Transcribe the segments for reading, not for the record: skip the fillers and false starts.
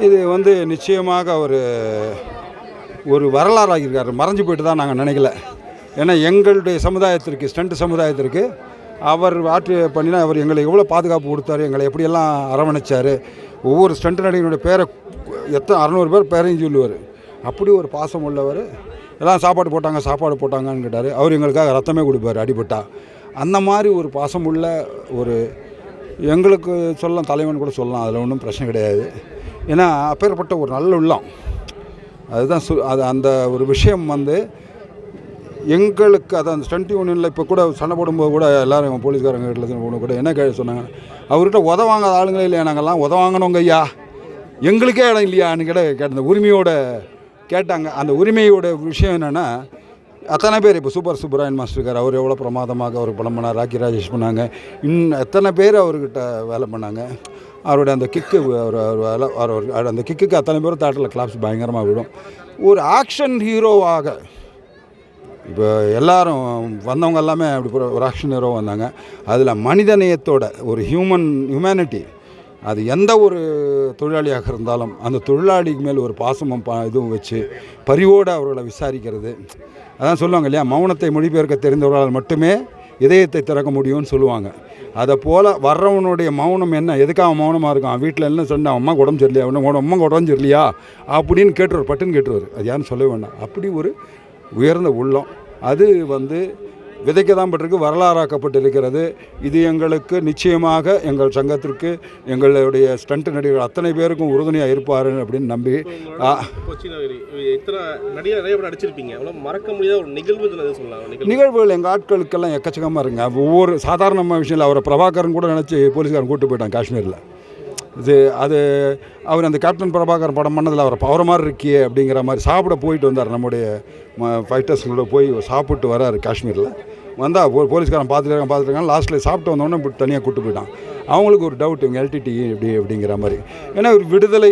இது வந்து நிச்சயமாக ஒரு வரலாறாகியிருக்காரு. மறைஞ்சு போயிட்டு தான் நாங்கள் நினைக்கல. ஏன்னா எங்களுடைய சமுதாயத்திற்கு, ஸ்டண்ட் சமுதாயத்திற்கு அவர் பண்ணினா அவர் எங்களை எவ்வளோ பாதுகாப்பு கொடுத்தாரு, எங்களை எப்படியெல்லாம் அரவணைச்சார். ஒவ்வொரு ஸ்டண்ட் நடிகனுடைய பேரை 600 பேர் பேரையும் சொல்லுவார். அப்படி ஒரு பாசம் உள்ளவர். எல்லாம் சாப்பாடு போட்டாங்கன்னு கேட்டார். அவர் எங்களுக்காக ரத்தமே கொடுப்பார் அடிபட்டா. அந்த மாதிரி ஒரு பாசம் உள்ள எங்களுக்கு சொல்லலாம், தலைவன் கூட சொல்லலாம், அதில் ஒன்றும் பிரச்சனை கிடையாது. ஏன்னா அப்பேற்பட்ட ஒரு நல்ல உள்ளம். அதுதான் அது அந்த ஒரு விஷயம் வந்து எங்களுக்கு அது அந்த ஸ்டண்ட் யூனியனில் இப்போ கூட சண்டை போடும்போது கூட எல்லோரும் போலீஸ்காரங்க வீட்டில் போன கூட என்ன சொன்னாங்க, அவர்கிட்ட உதவாங்காத ஆளுங்களே இல்லையா, நாங்கள்லாம் உதவாங்கணுங்க ஐயா, எங்களுக்கே இடம் இல்லையான்னு கேட்ட உரிமையோடு கேட்டாங்க. அந்த உரிமையோட விஷயம் என்னென்னா, அத்தனை பேர் இப்போ சூப்பர் சுப்பராயன் மாஸ்டர் இருக்கார். அவர் எவ்வளோ பிரமாதமாக அவர் படம் பண்ணார். ராக்கி ராஜேஷ் பண்ணாங்க. எத்தனை பேர் அவர்கிட்ட வேலை பண்ணாங்க. அவருடைய அந்த கிக்கு அந்த கிக்குக்கு அத்தனை பேரும் தேட்டரில் கிளாப்ஸ் பயங்கரமாக விடும். ஒரு ஆக்ஷன் ஹீரோவாக இப்போ எல்லோரும் வந்தவங்க எல்லாமே அப்படி ஒரு ஆக்ஷன் ஹீரோ வந்தாங்க. அதில் மனிதநேயத்தோட ஒரு ஹியூமனிட்டி, அது எந்த ஒரு தொழிலாளியாக இருந்தாலும் அந்த தொழிலாளிக்கு மேல் ஒரு பாசமும் இதுவும் வச்சு பரிவோடு அவர்களை விசாரிக்கிறது. அதான் சொல்லுவாங்க இல்லையா, மௌனத்தை மொழிபெயர்க்க தெரிந்தவர்களால் மட்டுமே இதயத்தை திறக்க முடியும்னு சொல்லுவாங்க. அதை போல் வர்றவனுடைய மௌனம் என்ன, எதுக்காக மௌனமாக இருக்கான், வீட்டில் என்ன சொன்னால் அம்மா உடம்பு சரியில்லையா, அம்மா உடம்பு சரியில்லையா அப்படின்னு கேட்டுருவார், பட்டுன்னு கேட்டுருவார். அது யாரும் சொல்ல வேண்டாம். அப்படி ஒரு உயர்ந்த உள்ளம். அது வந்து விதைக்க தான் பட்டிருக்கு, வரலாறாக்கப்பட்டிருக்கிறது. இது எங்களுக்கு நிச்சயமாக எங்கள் சங்கத்திற்கு, எங்களுடைய ஸ்டண்ட் நடிகர்கள் அத்தனை பேருக்கும் உறுதுணையாக இருப்பார் அப்படின்னு நம்பி. நிகழ்வுகள் எங்கள் ஆட்களுக்கெல்லாம் எக்கச்சக்கமாக இருங்க. ஒவ்வொரு சாதாரணமாக விஷயம் இல்லை. அவரை பிரபாகரன் கூட நினச்சி போலீஸ்காரன் கூப்பிட்டு போயிட்டான் காஷ்மீரில். அது அவர் அந்த கேப்டன் பிரபாகரன் படம் பண்ணதில் அவர் பவர மாதிரி இருக்கியே அப்படிங்கிற மாதிரி சாப்பிட போயிட்டு வந்தார். நம்முடைய ஃபைட்டர்ஸுங்களோட போய் சாப்பிட்டு வராரு காஷ்மீரில். வந்தால் போலீஸ்காரன் பார்த்துருக்காங்க. லாஸ்ட்டில் சாப்பிட்டு வந்தோடனே இப்படி தனியாக கூப்பிட்டு போயிட்டான். அவங்களுக்கு ஒரு டவுட், இவங்க எல்டிடி அப்படிங்கிற மாதிரி. ஏன்னா ஒரு விடுதலை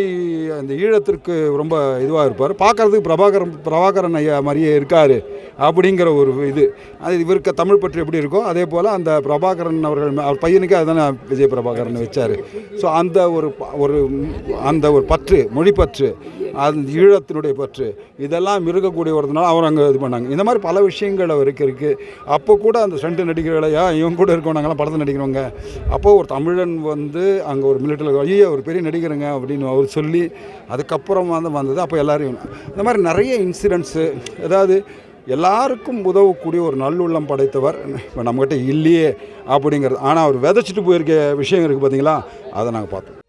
அந்த ஈழத்திற்கு ரொம்ப இதுவாக இருப்பார். பார்க்குறதுக்கு பிரபாகரன் ஐயா மாதிரியே இருக்கார் அப்படிங்கிற ஒரு இது. அது இவருக்கு தமிழ் பற்று எப்படி இருக்கோ அதே போல் அந்த பிரபாகரன் அவர் பையனுக்கு அதுதானே விஜய் பிரபாகரன் வச்சார். ஸோ அந்த ஒரு பற்று, மொழி பற்று, அந்த ஈழத்தினுடைய பற்று, இதெல்லாம் இருக்கக்கூடியவர்னால அவர் அங்கே இது பண்ணாங்க. இந்த மாதிரி பல விஷயங்கள் அவருக்கு இருக்குது. அப்போ கூட அந்த ஸ்டண்ட் நடிகர்களையா இவங்க கூட இருக்கோம், நாங்களாம் படத்தில் நடிக்கிறவங்க. அப்போது ஒரு தமிழன் வந்து அங்கே ஒரு மிலிட்டரியில் ஐயோ ஒரு பெரிய நடிகருங்க அப்படின்னு அவர் சொல்லி அதுக்கப்புறம் வந்தது. அப்போ எல்லோரும் இந்த மாதிரி நிறைய இன்சிடென்ட்ஸு, அதாவது எல்லாருக்கும் உதவக்கூடிய ஒரு நல்லுள்ளம் படைத்தவர் இப்போ நம்மகிட்ட இல்லையே அப்படிங்கிறது. ஆனால் அவர் விதைச்சிட்டு போயிருக்க விஷயம் இருக்குது பார்த்தீங்களா, அதை நாங்கள் பார்த்தோம்.